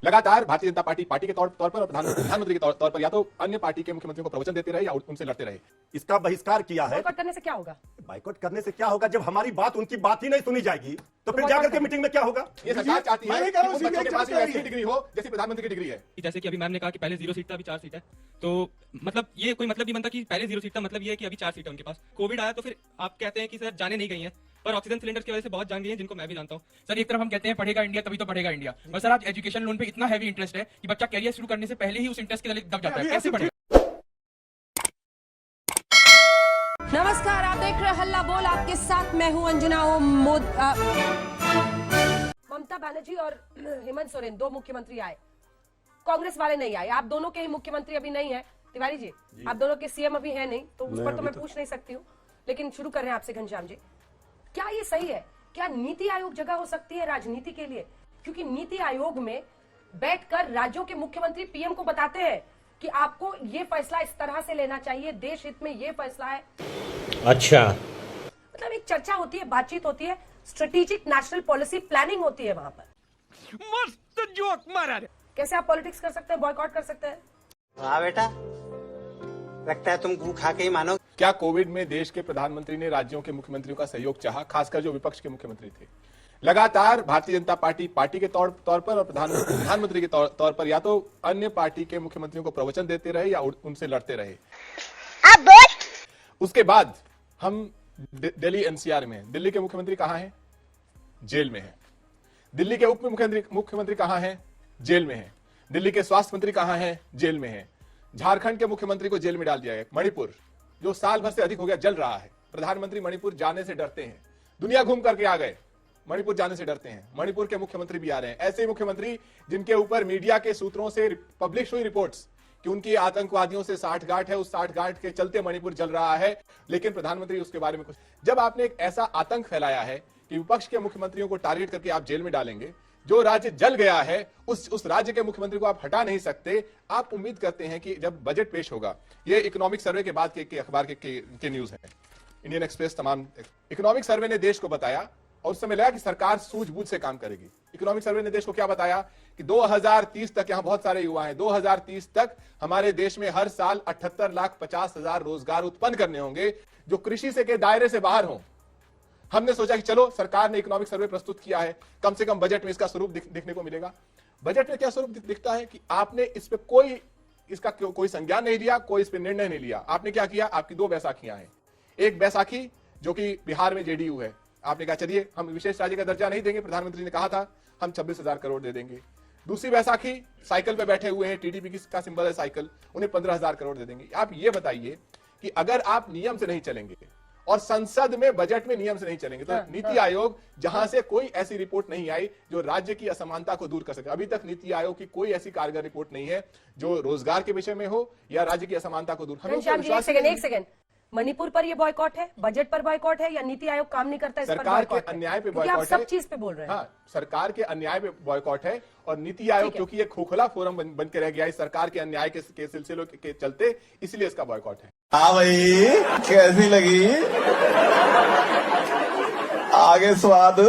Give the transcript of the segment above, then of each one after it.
लगातार भारतीय जनता पार्टी के तौर पर और प्रधानमंत्री के तौर पर या तो अन्य पार्टी के मुख्यमंत्रियों को प्रवचन देते रहे या उनसे लड़ते रहे। इसका बहिष्कार किया है। बॉयकॉट करने से क्या होगा? बाइकॉट करने से क्या होगा? जब हमारी बात उनकी बात ही नहीं सुनी जाएगी तो फिर जाकर के मीटिंग में क्या होगा? ये सरकार चाहती है कि उन बच्चों के पास ऐसी डिग्री हो जैसी प्रधानमंत्री की डिग्री है। जैसे कि अभी मैम ने कहा कि पहले 0 सीट था, अभी 4 सीट है, तो मतलब ये कोई मतलब नहीं बनता कि पहले 0 सीट था, मतलब ये है कि अभी 4 सीट है उनके पास। कोविड आया तो फिर आप कहते हैं कि सर जाने नहीं गई हैं, पर ऑक्सीजन सिलेंडर की वजह से बहुत जान गई हैं, जिनको मैं भी जानता हूँ। सर एक तरफ हम कहते हैं पढ़ेगा इंडिया तभी तो पढ़ेगा इंडिया, और सर आज एजुकेशन लोन पे इतना हैवी इंटरेस्ट है कि बच्चा कैरियर शुरू करने से पहले ही उस इंटरेस्ट के तले दब जाता है, कैसे पढ़ेगा? नमस्कार, आप देख रहे हैं हल्ला बोल, आपके साथ मैं हूं अंजना। ममता बनर्जी और हेमंत सोरेन दो मुख्यमंत्री आए, कांग्रेस वाले नहीं आए। आप दोनों के ही मुख्यमंत्री अभी नहीं है तिवारी जी, आप दोनों के सीएम अभी है नहीं, तो उस पर तो मैं पूछ नहीं सकती हूँ, लेकिन शुरू कर रहे हैं आपसे घनश्याम जी। क्या ये सही है? क्या नीति आयोग जगह हो सकती है राजनीति के लिए? क्योंकि नीति आयोग में बैठकर राज्यों के मुख्यमंत्री पीएम को बताते हैं कि आपको ये फैसला इस तरह से लेना चाहिए, देश हित में ये फैसला है। अच्छा, मतलब एक चर्चा होती है, बातचीत होती है, स्ट्रेटेजिक नेशनल पॉलिसी प्लानिंग होती है वहां पर। मस्त जोक मारा रे। कैसे आप पॉलिटिक्स कर सकते हैं, बॉयकॉट कर सकते हैं? हाँ बेटा, लगता है तुम गू खा के ही मानो। क्या कोविड में देश के प्रधानमंत्री ने राज्यों के मुख्यमंत्रियों का सहयोग चाहा, खासकर जो विपक्ष के मुख्यमंत्री थे? लगातार भारतीय जनता पार्टी के तौर पर और प्रधानमंत्री के तौर पर या तो अन्य पार्टी के मुख्यमंत्रियों को प्रवचन देते रहे या उनसे लड़ते रहे। उसके बाद हम दिल्ली एनसीआर में, दिल्ली के मुख्यमंत्री कहां हैं? जेल में है। दिल्ली के उप मुख्यमंत्री कहां हैं? जेल में है। दिल्ली के स्वास्थ्य मंत्री कहां हैं? जेल में है। झारखंड के मुख्यमंत्री को जेल में डाल दिया गया। मणिपुर जो साल भर से अधिक हो गया जल रहा है, प्रधानमंत्री मणिपुर जाने से डरते हैं, दुनिया घूम करके आ गए, मणिपुर जाने से डरते हैं। मणिपुर के मुख्यमंत्री भी आ रहे हैं, ऐसे मुख्यमंत्री जिनके ऊपर मीडिया के सूत्रों से पब्लिश हुई रिपोर्ट्स कि उनकी आतंकवादियों से साठगांठ है, उस साठगांठ के चलते मणिपुर जल रहा है, लेकिन प्रधानमंत्री उसके बारे में कुछ। जब आपने एक ऐसा आतंक फैलाया है कि विपक्ष के मुख्यमंत्रियों को टारगेट करके आप जेल में डालेंगे, जो राज्य जल गया है उस राज्य के मुख्यमंत्री को आप हटा नहीं सकते। आप उम्मीद करते हैं कि जब बजट पेश होगा, ये इकोनॉमिक सर्वे के बाद के अखबार के न्यूज है, इंडियन एक्सप्रेस तमाम इकोनॉमिक सर्वे ने देश को बताया और उस समय लगा कि सरकार सूझबूझ से काम करेगी। इकोनॉमिक सर्वे ने देश को क्या बताया कि 2030 तक, यहां बहुत सारे युवा हैं, 2030 तक हमारे देश में हर साल 78,50,000 रोजगार उत्पन्न करने होंगे जो कृषि से के दायरे से बाहर हों। हमने सोचा कि चलो, सरकार ने इकोनॉमिक सर्वे प्रस्तुत किया है, कम से कम बजट में इसका स्वरूप दिखने को मिलेगा। बजट में क्या स्वरूप दिखता है कि आपने इस पे कोई संज्ञान नहीं लिया, कोई इस पे निर्णय नहीं लिया। आपने क्या किया? आपकी दो बैसाखियां हैं। एक बैसाखी जो कि बिहार में जेडीयू है, आपने कहा चलिए हम विशेष राज्य का दर्जा नहीं देंगे, प्रधानमंत्री ने कहा था हम 26,000 करोड़ दे देंगे। दूसरी बैसाखी साइकिल पे बैठे हुए हैं, टीडीपी का सिंबल है साइकिल, उन्हें 15,000 करोड़ दे देंगे। आप ये बताइए कि अगर आप नियम से नहीं चलेंगे और संसद में बजट में नियम से नहीं चलेंगे तो नीति आयोग जहां से कोई ऐसी रिपोर्ट नहीं आई जो राज्य की असमानता को दूर कर सके। अभी तक नीति आयोग की कोई ऐसी कारगर रिपोर्ट नहीं है जो रोजगार के विषय में हो या राज्य की असमानता को दूर। एक सेकंड, मणिपुर पर ये बॉयकॉट है, बजट पर बॉयकॉट है, या नीति आयोग काम नहीं करता? सरकार के अन्याय पे बॉयकॉट है। सब चीज पे बोल रहे हैं। हाँ, सरकार के अन्याय पे बॉयकॉट है और नीति आयोग क्योंकि एक खोखला फोरम बन के रह गया है सरकार के अन्याय के सिलसिलों के चलते, इसलिए इसका बॉयकॉट है। हाँ भाई, कैसी लगी आगे स्वाद?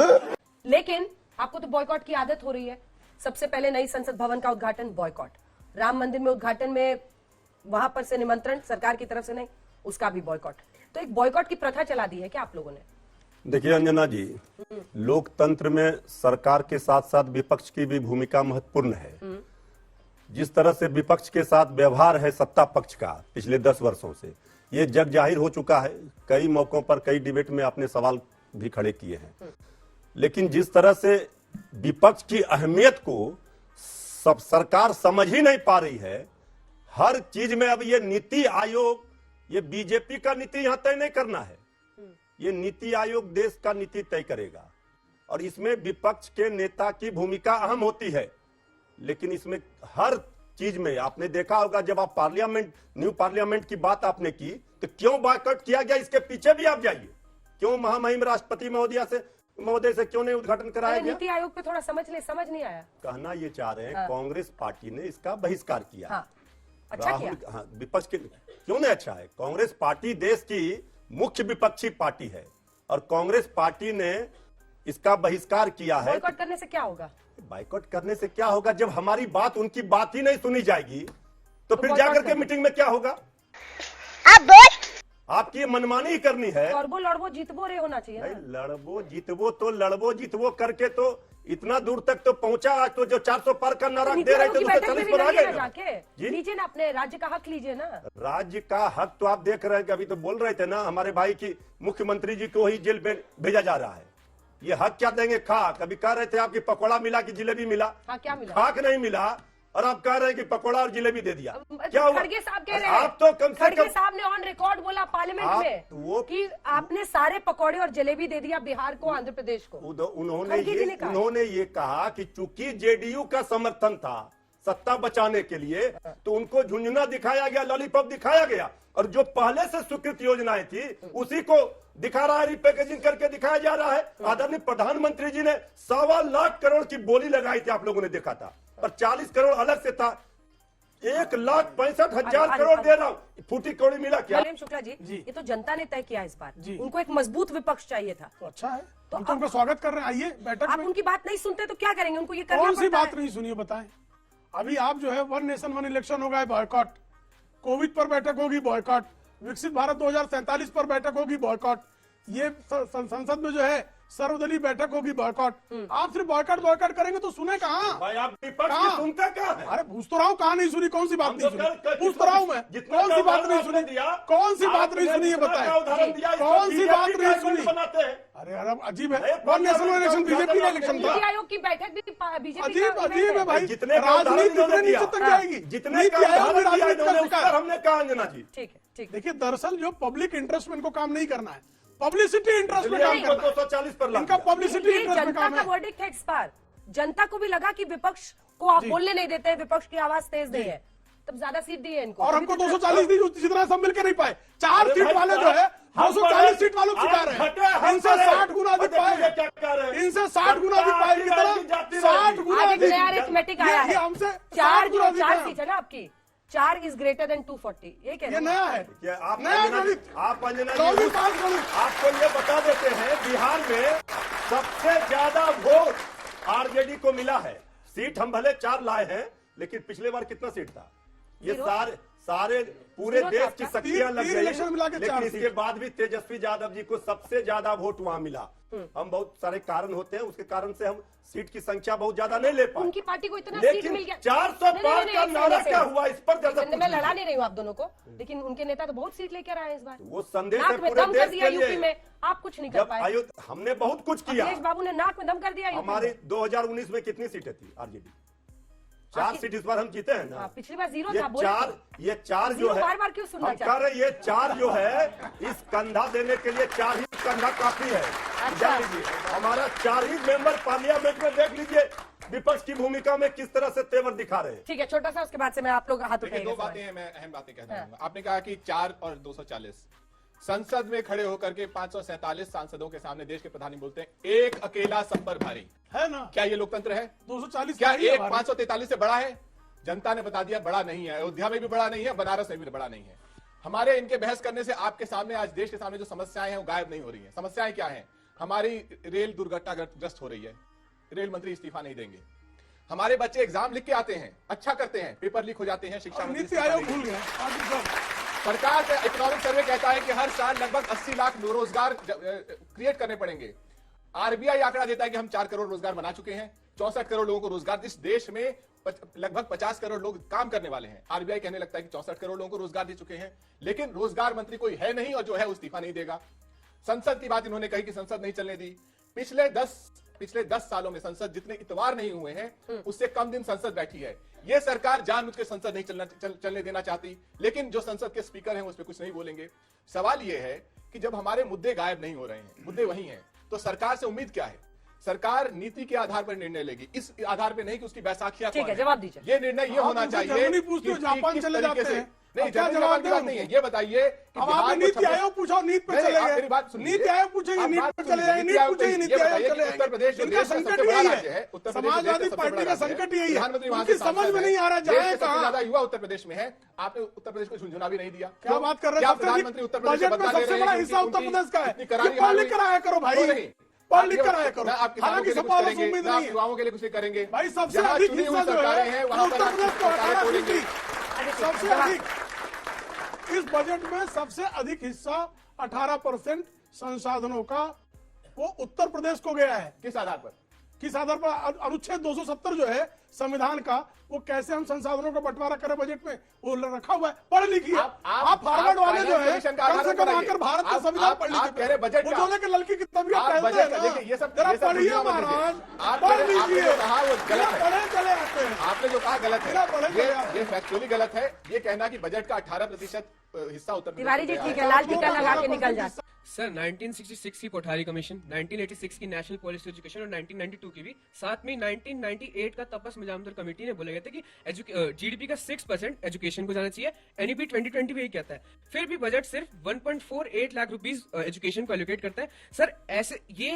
लेकिन आपको तो बॉयकॉट की आदत हो रही है। सबसे पहले नई संसद भवन का उद्घाटन बॉयकॉट, राम मंदिर में उद्घाटन में वहां पर से निमंत्रण सरकार की तरफ से नहीं, उसका भी बॉयकॉट। तो एक बॉयकॉट की प्रथा चला दी है क्या आप लोगों ने? देखिए अंजना जी, लोकतंत्र में सरकार के साथ साथ विपक्ष की भी भूमिका महत्वपूर्ण है। जिस तरह से विपक्ष के साथ व्यवहार है सत्ता पक्ष का पिछले 10 वर्षों से, ये जग जाहिर हो चुका है। कई मौकों पर कई डिबेट में आपने सवाल भी खड़े किए हैं, लेकिन जिस तरह से विपक्ष की अहमियत को सब सरकार समझ ही नहीं पा रही है। हर चीज में अब ये नीति आयोग, ये बीजेपी का नीति यहां तय नहीं करना है, ये नीति आयोग देश का नीति तय करेगा और इसमें विपक्ष के नेता की भूमिका अहम होती है। लेकिन इसमें हर चीज में आपने देखा होगा, जब आप न्यू पार्लियामेंट की बात आपने की तो क्यों बॉयकॉट किया गया, इसके पीछे भी आप जाइए। क्यों महामहिम राष्ट्रपति महोदय से क्यों नहीं उद्घाटन कराया गया? नीति आयोग पे थोड़ा समझ नहीं आया। कहना ये चाह रहे हैं कांग्रेस पार्टी ने इसका बहिष्कार किया। हाँ, अच्छा किया। हाँ, विपक्ष के क्यों नहीं अच्छा है? कांग्रेस पार्टी देश की मुख्य विपक्षी पार्टी है और कांग्रेस पार्टी ने इसका बहिष्कार किया है। बॉयकॉट करने से क्या होगा? बाइकआउट करने से क्या होगा? जब हमारी बात उनकी बात ही नहीं सुनी जाएगी तो फिर boycott जाकर के करेंगे। मीटिंग में क्या होगा? आपकी ये मनमानी ही करनी है। लड़बो लड़बो जीतबो रे होना चाहिए नहीं, ना। लड़बो जीतबो करके तो इतना दूर तक तो पहुंचा। आज तो जो 400 पार का नारा नीति दे रहे आयोग थे की तो बैठक में 40 भी पर आ लड़िए गए ना ना। जाके, जी? लीजिए ना, अपने राज्य का हक लीजिए ना। राज्य का हक तो आप देख रहे हैं कि अभी तो बोल रहे थे ना हमारे भाई की मुख्यमंत्री जी को ही जेल में भेजा जा रहा है। ये हक क्या देंगे? खाक। अभी कह रहे थे आपकी पकौड़ा मिला कि जिलेबी मिला? हाँ, क्या मिला? खाक नहीं मिला और आप कह रहे हैं कि पकौड़ा और जिलेबी दे दिया। क्या हुआ? खड़गे साहब कह रहे हैं, आप तो कम से खड़गे कम साहब ने ऑन रिकॉर्ड बोला पार्लियामेंट आप में वो- कि आपने सारे पकौड़े और जलेबी दे दिया बिहार को, आंध्र प्रदेश को। खड़गे जी ने कहा। उन्होंने ये कहा कि चूंकि जेडीयू का समर्थन था सत्ता बचाने के लिए तो उनको झुंझुना दिखाया गया, लॉलीपॉप दिखाया गया, और जो पहले से स्वीकृत योजनाएं थी उसी को दिखा रहा है, रिपैकेजिंग करके दिखाया जा रहा है। आदरणीय प्रधानमंत्री जी ने 1.25 लाख करोड़ की बोली लगाई थी, आप लोगों ने देखा था, और 40 करोड़ अलग से था। 1,65,000 करोड़ दे रहा हूं, फूटी कौड़ी मिला क्या? मलेम शुक्ला जी, ये तो जनता ने तय किया इस बार। उनको एक मजबूत विपक्ष चाहिए था। तो अच्छा है, तो हम तो उनका स्वागत कर रहे हैं। आइए बैठक आप में। उनकी बात नहीं सुनते तो क्या करेंगे? उनको ये करना कौन सी पड़ता बात है। नहीं सुनिए, बताएं। अभी आप जो है वन नेशन वन इलेक्शन होगा, बॉयकॉट। कोविड पर बैठक होगी, बॉयकॉट। विकसित भारत 2047 पर बैठक होगी, बॉयकॉट। ये संसद में जो है सर्वदलीय बैठक होगी, बॉयकॉट। आप सिर्फ बॉयकॉट करेंगे तो सुने कहाँ? भाई आप विपक्ष कहाँ? की सुनता क्या है? अरे पूछ तो रहा हूँ, कहाँ नहीं सुनी? कौन सी बात हम नहीं तो सुनी? कल- पूछ तो रहा हूँ मैं, जितना कौन सी बात उदाहरण नहीं आपने सुनी? दिया, कौन सी बात नहीं आपने सुनी? ये जितना बताएं। का उदाहरण दिया, इसको कौन सी बात BJP नहीं का सुनी? बनाते हैं। अरे यार अजीब है। अरे one nation one election parliament BJP का का इलेक्शन था। नीति आयोग की बैठक भी बीजेपी अजीब अजीब है भाई। जितने का उदाहरण राजनीति इन्होंने कितने दिया, नीचे तक जाएगी? जितने नीति का आयोग में उदाहरण दिया राजनीति इन्होंने, का उस पर शिकार। हमने कहा अंजना जी। ठीक है, ठीक है। देखिए दरअसल जो पब्लिक इंटरेस्ट में इनको काम नहीं करना है, पब्लिसिटी इंटरेस्ट में इसलिए काम हमको करना है। 240 पर इनका लगा। पब्लिसिटी ये इंटरेस्ट में जनता काम का है। वर्डिक्ट है इस बार। जनता को भी लगा कि विपक्ष को आप बोलने नहीं देते हैं, विपक्ष की आवाज तेज नहीं है, तब ज्यादा सीट दी है इनको। और हमको 240 दी, जितना सब मिलकर नहीं पाए। 4 अरे सीट भाई वाले जो है हम 240 सीट वालों को आप सिखा रहे घटे, हैं। हम इनसे बढ़े। 60 गुना अधिक देखिए पाए क्या कह रहे हैं। इनसे 60 गुना अधिक पाए। आपकी कितना? राजनीति जाती 60 रहेगी। गुना आज एक अधिक। नया अरिथमेटिक आया ये है। हमसे 4 60 गुना अधिक है। सीट है ना आपकी, 4 इज ग्रेटर देन 240। ये कह ये रहे हैं। नया है। क्या आप नया अंजना जी- गणित। आप अंजना चौबीस जी पास गणित। आपको ये बता देते हैं बिहार में सबसे ज्यादा वोट आरजेडी को मिला है। सीट हम भले 4 लाए हैं, लेकिन पिछले बार कितना सीट था? ये जीरो। सारे पूरे जीरो था देश की आपका। शक्तियां लग तीन गई, इलेक्शन मिला के 4 लेकिन इसके सीट। बाद भी तेजस्वी यादव जी को सबसे ज्यादा वोट वहां मिला। हम बहुत सारे कारण होते हैं, उसके कारण से हम सीट की संख्या बहुत ज्यादा नहीं ले पाए। उनकी पार्टी को इतना सीट लेकिन मिल गया। 400 नहीं, पार नहीं, का नहीं, नारा नहीं, क्या नहीं, हुआ? इस पर ज्यादा मैं लड़ा नहीं रही हूँ आप दोनों को, लेकिन उनके नेता तो बहुत सीट लेकर आए हैं इस बार। वो संदेश है नाक में पूरे दम कर देश दिया के यूपी लिए। में, आप कुछ नहीं कर जब पाए। हमने बहुत कुछ किया। अखिलेश बाबू ने नाक में दम कर दिया यूपी हमारे में। 2019 में कितनी सीटें थी आरजेडी? 4 सीट इस बार हम जीते हैं ना। हाँ, पिछली बार 0 ये था, बोले चार तो। ये 4 जो जीरो है, बार-बार क्यों सुनना हम चाहते कह रहे ये 4 जो है, इस कंधा देने के लिए 4 ही कंधा काफी है। जान लीजिए हमारा 4 ही मेंबर पार्लियामेंट में, देख लीजिए विपक्ष की भूमिका में किस तरह से तेवर दिखा रहे हैं। ठीक है, छोटा सा, उसके बाद से मैं आप लोग हाथ देखिए उठाएंगे। 2 बातें हैं, मैं अहम बातें कहना चाहूंगा। आपने कहा कि 4 और 240 संसद में खड़े होकर के 547 सांसदों के सामने देश के प्रधानी बोलते हैं एक अकेला सब पर भारी। है ना? क्या ये लोकतंत्र है? 240 क्या भारी है एक हमारे। 543 से बड़ा है? जनता ने बता दिया बड़ा नहीं है। अयोध्या में भी बड़ा नहीं है, बनारस में भी बड़ा नहीं है। हमारे इनके बहस करने से आपके सामने, आज देश के सामने जो समस्याएं हैं वो गायब नहीं हो रही हैं। समस्याएं क्या हैं? हमारी रेल दुर्घटनाग्रस्त हो रही है, रेल मंत्री इस्तीफा नहीं देंगे। हमारे बच्चे एग्जाम लिख के आते हैं, अच्छा करते हैं, पेपर लीक हो जाते हैं, शिक्षा मंत्री नीति इस्तीफा आयोग नहीं भूल देंगे। गया। आगे सब। सरकार का इकोनॉमिक सर्वे कहता है कि हर साल लगभग 80 लाख रोजगार क्रिएट करने पड़ेंगे। आरबीआई आंकड़ा देता है कि हम 4 करोड़ रोजगार बना चुके हैं। 64 करोड़ लोगों को रोजगार, इस देश में लगभग 50 करोड़ लोग काम करने वाले हैं। आरबीआई कहने लगता है कि 64 करोड़ लोगों को रोजगार दे चुके हैं, लेकिन रोजगार मंत्री कोई है नहीं, और जो है वो इस्तीफा नहीं देगा। संसद की बात इन्होंने कही कि संसद नहीं चलने दी। पिछले 10 सालों में संसद जितने इतवार नहीं हुए हैं, उससे कम दिन संसद बैठी है। यह सरकार जानबूझ के संसद नहीं चलने देना चाहती, लेकिन जो संसद के स्पीकर हैं उस पर कुछ नहीं बोलेंगे। सवाल यह है कि जब हमारे मुद्दे गायब नहीं हो रहे हैं, मुद्दे वही हैं, तो सरकार से उम्मीद क्या है? सरकार नीति के आधार पर निर्णय लेगी, इस आधार पर नहीं कि उसकी बैसाखियां ठीक कौन है, है। जवाब दीजिए। ये निर्णय ये आप होना उनसे चाहिए जर्मनी पूछते हो, कि जापान किस चले तरीके जाते से- हैं। नहीं, अब क्या जर्मनी जवाब की बात दें नहीं है। उनको? ये बताइए कि अब बिहार आपने को नीति 26 आयोग पूछा, नीति पे नहीं, चले आप गए। मेरी बात सुनिए। नीति आयोग पूछेंगे, आप नीति बात पे सुनिए। चले जाएंगे, नीति नीति आयोग पूछेंगे, ये नीति आयोग बताइए कि चले उत्तर प्रदेश जो जाएंगे। इनका देश का सबसे संकट बड़ा यही राज्य है, है। उत्तर प्रदेश जो देश समाजवादी सबसे पार्टी बड़ा का राज्य है, संकट यही है। प्रधानमंत्री वहां उनकी से समझ सांसद में है। नहीं आ रहा देश के जाए सबसे कहाँ। ज्यादा युवा उत्तर प्रदेश में है, आपने उत्तर प्रदेश को झुंझुना भी नहीं दिया। क्या बात कर रहे क्या हैं? प्रधानमंत्री उत्तर प्रदेश से बजट में बदला ले सबसे रहे बड़ा हैं? हिस्सा उनकी- उत्तर प्रदेश का है। इतनी करारी ये हार पढ़ हुई। लिख कर आया करो भाई। क्यों नहीं? पढ़ लिख कर आया करो। ना आप किसानों हालांकि के लिए कुछ सपा वालों से करेंगे, उम्मीद ना आप नहीं है युवाओं के लिए कुछ करेंगे। भाई। सबसे जहाँ अधिक चुनी हुई हिस्सा जो सरकारें हैं है वहां पर उत्तर आप प्रदेश को सरकारें 18 तोड़ेंगे। सबसे अधिक इस बजट में सबसे अधिक हिस्सा 18% संसाधनों का वो उत्तर प्रदेश को गया है। किस आधार पर? किस आधार पर? अनुच्छेद 270 जो है संविधान का, वो कैसे हम संसाधनों का बंटवारा करें बजट में, वो रखा हुआ है। पढ़ लिखिए आप फारवर्ड वाले जो है फाइनेंस कमीशन का कम से कम आधार आकर भारत का आप- संविधान आप- पढ़ आप कह रहे बजट वो का। जो लेकर लड़की की तबीयत आप कहते बजट हैं का ना, देखिए, ये सब जरा पढ़िए दुनिया में महाराज, देखिए। आप पढ़ आपने लीजिए। जो कहा वो गलत है। पढ़े चले आते हैं। आपने जो कहा गलत बिना पढ़े है, चले आते ये फैक्चुअली गलत है। ये कहना कि बजट का 18% हिस्सा उत्तर प्रदेश तिवारी को जी गया ठीक है। है, लाल टीका लगा के निकल जाए। सर 1966 की कोठारी कमीशन, 1986 की नेशनल पॉलिसी एजुकेशन और 1992 की भी, साथ में 1998 का तपस मजामदर कमेटी ने बोला गया था कि जीडीपी का 6% एजुकेशन को जाना चाहिए। एनईपी 2020 भी यही कहता है। फिर भी बजट सिर्फ 1.48 लाख रुपीस एजुकेशन को एलोकेट करता है। सर ऐसे ये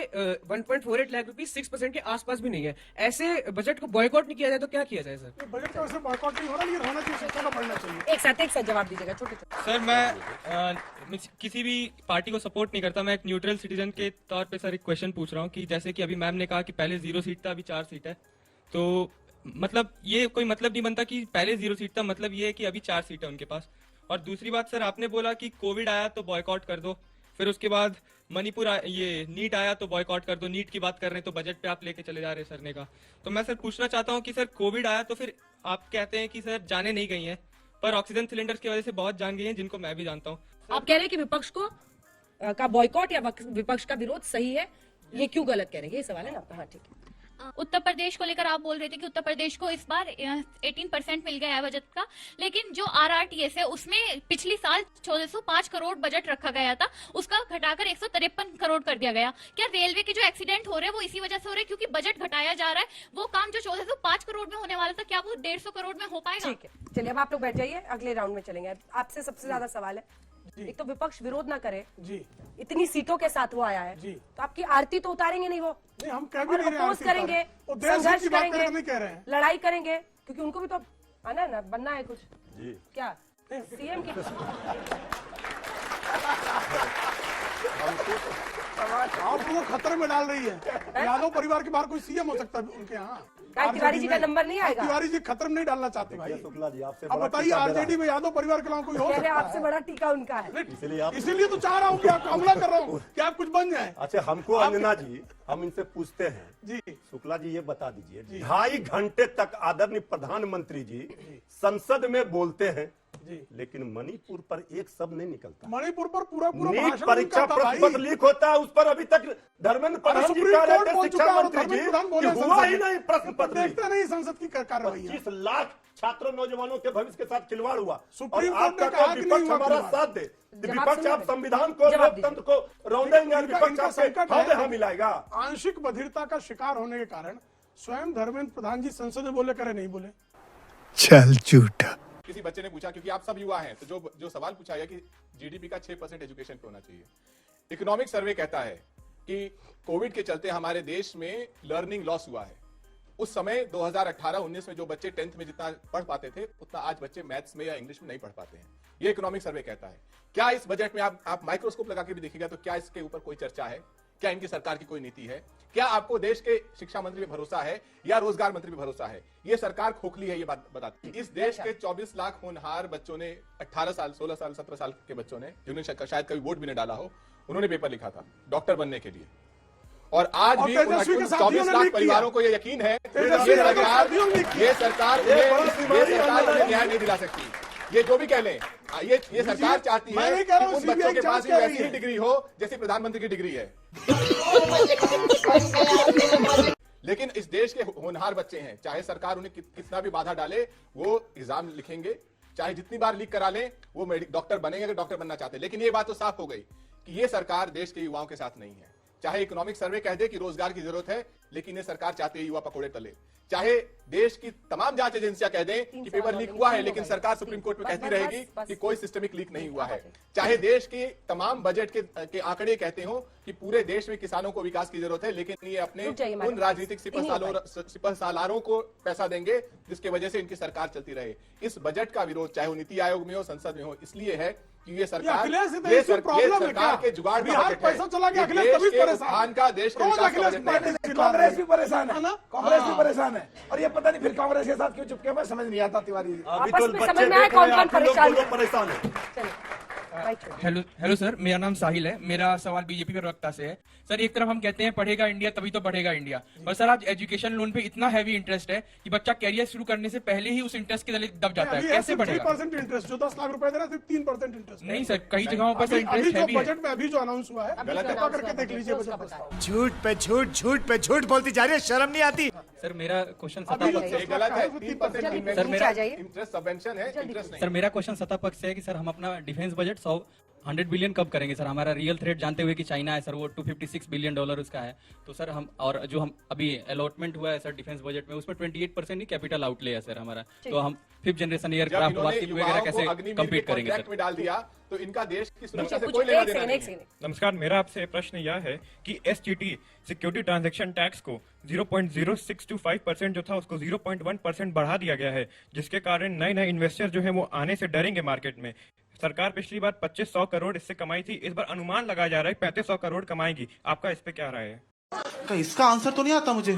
1.48 लाख रुपीस 6% के आसपास भी नहीं है। ऐसे बजट को बॉयकॉट नहीं किया जाए तो क्या किया जाए सर? बजट का वैसे बॉयकॉट नहीं हो रहा, लेकिन होना चाहिए, शिक्षा का पढ़ना चाहिए। एक साथ जवाब दीजिएगा, छोटे छोटे। सर मैं किसी भी पार्टी को सपोर्ट नहीं करता। मैं एक न्यूट्रल सिटीजन के तौर पे सर एक क्वेश्चन पूछ रहा हूँ कि जैसे कि अभी मैम ने कहा कि पहले 0 सीट था, अभी 4 सीट है, तो मतलब ये कोई मतलब नहीं बनता कि पहले 0 सीट था, मतलब ये है कि अभी 4 सीट है उनके पास। और दूसरी बात सर, आपने बोला कि कोविड आया तो बॉयकॉट कर दो, फिर उसके बाद मणिपुर ये नीट आया तो बॉयकॉट कर दो। नीट की बात कर रहे हैं तो बजट पे आप लेके चले जा रहे हैं सर ने कहा। तो मैं सर पूछना चाहता हूँ कि सर कोविड आया तो फिर आप कहते हैं कि सर जाने नहीं गई हैं, पर ऑक्सीजन सिलेंडर्स की वजह से बहुत जान गई हैं, जिनको मैं भी जानता हूँ। आप कह रहे हैं कि विपक्ष को का बॉयकॉट या विपक्ष का विरोध सही है, ये क्यों गलत कह रहे हैं, ये सवाल है ना आपका? हाँ ठीक है। उत्तर प्रदेश को लेकर आप बोल रहे थे कि उत्तर प्रदेश को इस बार 18% मिल गया है बजट का, लेकिन जो RRTS है उसमें पिछली साल 1405 करोड़ बजट रखा गया था, उसका घटाकर 153 करोड़ कर दिया गया। क्या रेलवे के जो एक्सीडेंट हो रहे हैं वो इसी वजह से हो रहे हैं क्योंकि बजट घटाया जा रहा है? वो काम जो 1405 करोड़ में होने वाला था, क्या वो 150 करोड़ में हो पाएगा? ठीक है, चलिए अब आप लोग बैठ जाइए, अगले राउंड में चलेंगे। आपसे सबसे ज्यादा सवाल है, एक तो विपक्ष विरोध ना करे जी, इतनी सीटों के साथ वो आया है जी, तो आपकी आरती तो उतारेंगे नहीं वो, नहीं हम कह भी और नहीं रहे हैं, अपोज करेंगे, वो देश हित संघर्ष की बात करेंगे, करके नहीं कह रहे हैं। लड़ाई करेंगे, क्योंकि उनको भी तो आना है ना, बनना है कुछ। जी क्या सीएम की आप वो खतरे में डाल रही है। यादव परिवार के बाहर कोई सीएम हो सकता है उनके यहाँ। क्या तिवारी जी का नंबर नहीं आएगा? तिवारी जी खतरे में नहीं डालना चाहते भाई। शुक्ला जी आपसे अब बड़ा बताइए टीका दे रहा आरजेडी में यादव परिवार के अलावा कोई हो कह रहे सकता आपसे बड़ा टीका उनका है। है? इसीलिए तो चाह रहा हूँ कि आप हमला कर रहा हूँ कि आप कुछ बन जाए। अच्छा हमको अंजना जी, हम इनसे पूछते हैं जी, शुक्ला जी ये बता दीजिए, 2.5 घंटे तक आदरणीय प्रधानमंत्री जी संसद में बोलते हैं जी, लेकिन मणिपुर पर एक शब्द नहीं निकलता। मणिपुर पर पूरा नीट भाषण परीक्षा उनका था भाई। प्रश्न पत्र लीक होता है, उस पर अभी तक धर्मेंद्र प्रधान जी सुप्रीम कह रहे कोर्ट थे बोल चुका शिक्षा है और मंत्री जी धर्मेंद्र प्रधान बोले कि हुआ संसद ही में। नहीं प्रश्न पत्र लीक। देखते नहीं संसद की कार्रवाई। 25 लाख छात्रों नौजवानों के भविष्य के साथ खिलवाड़ हुआ और सुप्रीम कोर्ट आपका ने कहा क्या कि विपक्ष नहीं हुआ हमारा खिलवाड़। साथ दे? जवाब विपक्ष सुनिए। आप संविधान को जवाब दीजिए। लोकतंत्र को रौंदेंगे और इनका विपक्ष आपसे संकट है। हौदे मिलाएगा। आंशिक बधिरता का शिकार होने के कारण स्वयं धर्मेंद्र प्रधान जी संसद में बोले करे नहीं बोले। चल झूठा। किसी बच्चे ने पूछा, क्योंकि आप सब युवा हैं, तो जो सवाल पूछा गया कि जीडीपी का 6% एजुकेशन पे होना चाहिए। इकोनॉमिक सर्वे कहता है कि कोविड के चलते हमारे देश में लर्निंग लॉस हुआ है। उस समय 2018-19 में जो बच्चे 10th में जितना पढ़ पाते थे उतना आज बच्चे मैथ्स में या इंग्लिश में नहीं पढ़ पाते हैं। ये इकोनॉमिक सर्वे कहता है। क्या इस बजट में आप माइक्रोस्कोप लगा के भी देखिएगा तो क्या इसके ऊपर कोई चर्चा है? क्या इनकी सरकार की कोई नीति है? क्या आपको देश के शिक्षा मंत्री पे भरोसा है या रोजगार मंत्री पे भरोसा है? ये सरकार खोखली है, ये बात बताती है। इस देश के 24 लाख होनहार बच्चों ने 18 साल 16 साल 17 साल के बच्चों ने, जिन्होंने शायद कभी वोट भी नहीं डाला हो, उन्होंने पेपर लिखा था डॉक्टर बनने के लिए। और आज भी तेजस्वी के साथियों 24 ने लाख लीक किया। परिवारों को ये यकीन है तेजस्वी के साथियों ने लीक किया। ये सरकार उन्हें न्याय नहीं दिला सकती। ये जो भी कह लें, ये सरकार चाहती मैं है नहीं कह रहा कि हूं, उन बच्चों CBI के पास जांच भी कर रही वैसी ही है। डिग्री हो जैसी प्रधानमंत्री की डिग्री है। लेकिन इस देश के होनहार बच्चे हैं, चाहे सरकार उन्हें कितना भी बाधा डाले, वो एग्जाम लिखेंगे, चाहे जितनी बार लीक करा लें, वो डॉक्टर बनेंगे अगर डॉक्टर बनना चाहते हैं। लेकिन ये बात तो साफ हो गई कि ये सरकार देश के युवाओं के साथ नहीं है। चाहे इकोनॉमिक सर्वे कह दे कि रोजगार की जरूरत है, लेकिन ये सरकार चाहती है युवा पकोड़े तले। चाहे देश की तमाम जांच एजेंसियां कह दें कि पेपर लीक हुआ है, लेकिन सरकार सुप्रीम कोर्ट में कहती रहेगी कि कोई सिस्टमिक लीक नहीं हुआ है। चाहे देश के तमाम बजट के आंकड़े कहते हो कि पूरे देश में किसानों को विकास की जरूरत है, लेकिन ये अपने उन राजनीतिक सिपहसालारों को पैसा देंगे जिसकी वजह से इनकी सरकार चलती रहे। इस बजट का विरोध चाहे वो नीति आयोग में हो, संसद में हो, इसलिए है कि ये सरकार अखिलेश से तो ये इसकी प्रॉब्लम है सरकार क्या? के जुगाड़ का बिहार बजट है। पैसा चला गया, ये अखिलेश देश तभी के परेशान। उत्थान का, देश के रोज विकास का अखिलेश बजट नहीं है। कांग्रेस भी परेशान है है ना? कांग्रेस भी परेशान है और ये पता नहीं फिर कांग्रेस के साथ क्यों चुपके में समझ नहीं आता तिवारी जी। अभी आपस तो में बच्चे समझ में आया देख रहे हैं, कौन-कौन आप ही लोग परेशान दोनों है। परेशान है। चलिए माइक छोड़िए। हेलो सर, मेरा नाम साहिल है। मेरा सवाल बीजेपी प्रवक्ता से है। सर, एक तरफ हम कहते हैं पढ़ेगा इंडिया तभी तो बढ़ेगा इंडिया, पर सर आज एजुकेशन लोन पे इतना हैवी इंटरेस्ट है कि बच्चा कैरियर शुरू करने से पहले ही उस इंटरेस्ट के तले दब जाता है। कैसे बढ़ेगा? 3% इंटरेस्ट, जो 10 लाख रुपए दे रहा है सिर्फ 3% इंटरेस्ट। नहीं सर, कई जगहों पर सर अभी इंटरेस्ट जो हैवी है। बजट में अभी जो अनाउंस हुआ है, अभी जो कृपा announce करके हुआ देख है, लीजिए उसका बजट बताएं। प्रस्ताव। झूठ पे झूठ, झूठ पे झूठ बोलती जा रही है, शर्म नहीं आती। सर मेरा क्वेश्चन अभी जो ये गलत है। 3% जल्दी सर, नीचे आ जाइए। इंटरेस्ट सबवेंशन है, इंटरेस्ट नहीं। सर मेरा क्वेश्चन सत्ता पक्ष से है कि सर हम अपना डिफेंस बजट 100 बिलियन कब करेंगे सर? हमारा रियल थ्रेट जानते हुए कि चाइना है सर, वो $256 बिलियन उसका है। तो सर हम, और जो हम अभी अलॉटमेंट हुआ है सर डिफेंस बजट में, उसमें 28% ही कैपिटल आउटले है सर हमारा। तो हम 5th जनरेशन जब एयरक्राफ्ट इन्होंने वार्षिक वगैरह युवाओं को कैसे अग्निवीर कम्पीट के करेंगे कॉन्ट्रैक्ट सर? में डाल दिया तो इनका देश की सुरक्षा से कुछ कोई लेना एक देना सेकंड, नहीं एक है। सेकंड। नमस्कार, मेरा आपसे प्रश्न यह है कि एसटीटी सिक्योरिटी ट्रांजैक्शन टैक्स को 0.0625% जो था उसको 0.1% बढ़ा दिया गया है, जिसके कारण नए नए इन्वेस्टर जो है वो आने से डरेंगे मार्केट में। सरकार पिछली बार 2500 करोड़ इससे कमाई थी, इस बार अनुमान लगाया जा रहा है 3500 करोड़ कमाएगी। आपका इस पे क्या राय है? इसका आंसर तो नहीं आता मुझे।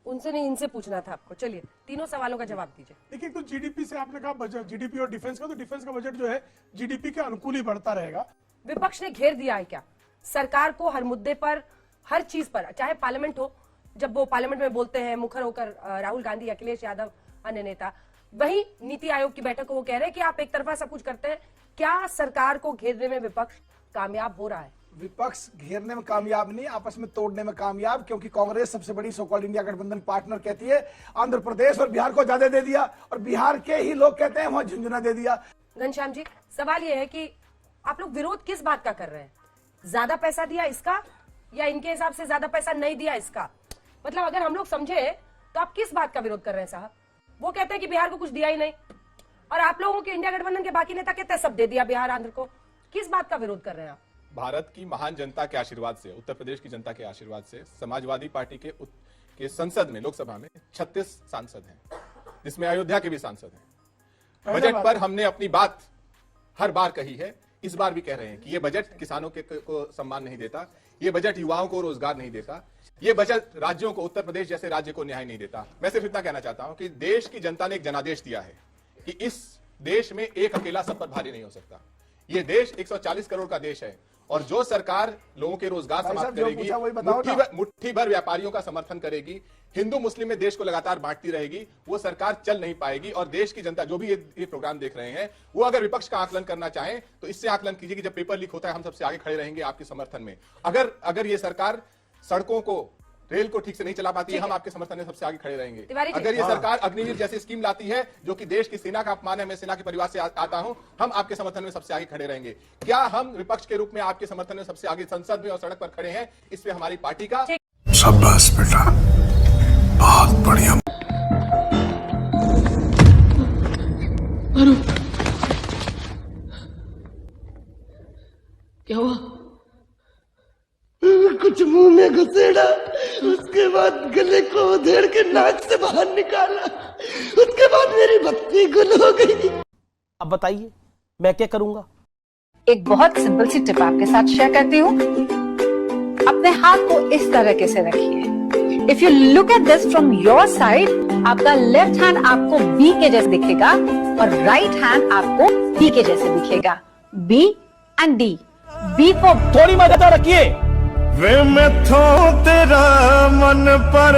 उनसे नहीं, इनसे पूछना था आपको। चलिए तीनों सवालों का जवाब दीजिए। देखिए, तो जीडीपी से आपने कहा बजट, जीडीपी और डिफेंस का, तो डिफेंस का बजट जो है जीडीपी के अनुकूल ही बढ़ता रहेगा। विपक्ष ने घेर दिया है क्या सरकार को? हर मुद्दे पर, हर चीज पर, चाहे पार्लियामेंट हो, जब वो पार्लियामेंट में बोलते हैं मुखर होकर राहुल गांधी, अखिलेश यादव, अन्य नेता, वही नीति आयोग की बैठक को वो कह रहे हैं कि आप एक तरफा सब कुछ करते हैं। क्या सरकार को घेरने में विपक्ष कामयाब हो रहा है? विपक्ष घेरने में कामयाब नहीं, आपस में तोड़ने में कामयाब, क्योंकि कांग्रेस सबसे बड़ी सो कॉल्ड इंडिया गठबंधन पार्टनर कहती है आंध्र प्रदेश और बिहार को ज्यादा दे दिया, और बिहार के ही लोग कहते हैं वहां झुंझुना दे दिया। घनश्याम जी, सवाल ये है कि आप लोग विरोध किस बात का कर रहे हैं? ज्यादा पैसा दिया इसका, या इनके हिसाब से ज्यादा पैसा नहीं दिया इसका? मतलब अगर हम लोग समझे तो आप किस बात का विरोध कर रहे हैं साहब? वो कहते हैं कि बिहार को कुछ दिया ही नहीं, और आप लोगों के इंडिया गठबंधन के बाकी नेता कहते हैं सब दे दिया बिहार आंध्र को। किस बात का विरोध कर रहे हैं आप? भारत की महान जनता के आशीर्वाद से, उत्तर प्रदेश की जनता के आशीर्वाद से समाजवादी पार्टी के संसद में, लोकसभा में 36 सांसद हैं, जिसमें अयोध्या के भी सांसद हैं। बजट पर हमने अपनी बात हर बार कही है, इस बार भी कह रहे हैं कि ये बजट किसानों को सम्मान नहीं देता, ये बजट युवाओं को रोजगार नहीं देता, ये बजट राज्यों को, उत्तर प्रदेश जैसे राज्य को न्याय नहीं देता। मैं सिर्फ इतना कहना चाहता हूं कि देश की जनता ने एक जनादेश दिया है कि इस देश में एक अकेला सब पर भारी नहीं हो सकता। ये देश 140 करोड़ का देश है, और जो सरकार लोगों के रोजगार समाप्त करेगी, मुट्ठी भर व्यापारियों का समर्थन करेगी, हिंदू मुस्लिम में देश को लगातार बांटती रहेगी, वो सरकार चल नहीं पाएगी। और देश की जनता जो भी ये प्रोग्राम देख रहे हैं, वो अगर विपक्ष का आकलन करना चाहें तो इससे आकलन कीजिए कि जब पेपर लीक होता है हम सबसे आगे खड़े रहेंगे आपके समर्थन में। अगर ये सरकार सड़कों को, रेल को ठीक से नहीं चला पाती है, हम आपके समर्थन में सबसे आगे खड़े रहेंगे। अगर ये सरकार अग्निवीर जैसी स्कीम लाती है जो कि देश की सेना का अपमान है, मैं सेना के परिवार से आता हूं, हम आपके समर्थन में सबसे आगे खड़े रहेंगे। क्या हम विपक्ष के रूप में आपके समर्थन में सबसे आगे संसद में और सड़क पर खड़े हैं? इस पे हमारी पार्टी का शाबाश बेटा, बहुत बढ़िया। क्या हुआ? कुछ मुंह में घुसेड़ा, उसके बाद गले को उधेड़ के नाक से बाहर निकाला, उसके बाद मेरी बत्ती गुल हो गई। अब बताइए मैं क्या करूंगा? एक बहुत सिंपल सी टिप आपके साथ शेयर करती हूँ। अपने हाथ को इस तरह से रखिए। If you look at this from your side, आपका लेफ्ट हैंड आपको बी के जैसे दिखेगा और राइट हैंड आपको डी के जैसे दिखेगा। B and D. B for थोड़ी मदद रखिए। वे मैं थो तेरा मन पर